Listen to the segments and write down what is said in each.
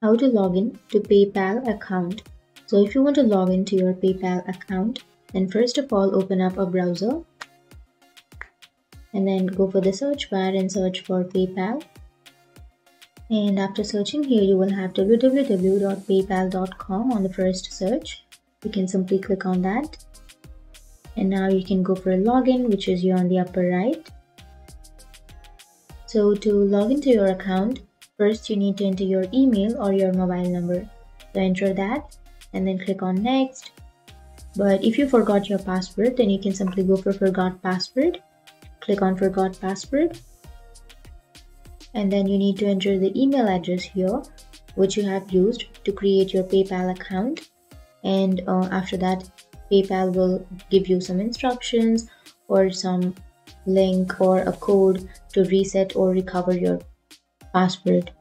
How to log in to PayPal account. So if you want to log into your PayPal account, then first of all open up a browser and then go for the search bar and search for PayPal. And after searching here, you will have www.paypal.com on the first search. You can simply click on that. And now you can go for a login, which is here on the upper right. So to log into your account, first you need to enter your email or your mobile number. So enter that and then click on next. But if you forgot your password, then you can simply go for forgot password. Click on forgot password. And then you need to enter the email address here, which you have used to create your PayPal account. And after that, PayPal will give you some instructions or some link or a code to reset or recover your password.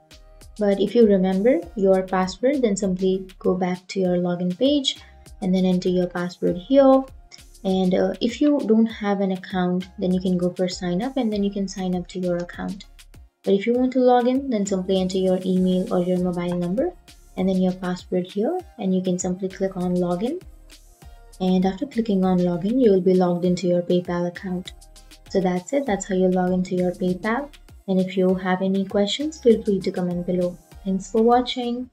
But if you remember your password, then simply go back to your login page and then enter your password here. And if you don't have an account, then you can go for sign up and then you can sign up to your account. But if you want to log in, then simply enter your email or your mobile number and then your password here, and you can simply click on login. And after clicking on login, you will be logged into your PayPal account. So that's it. That's how you log into your PayPal. And if you have any questions, feel free to comment below. Thanks for watching.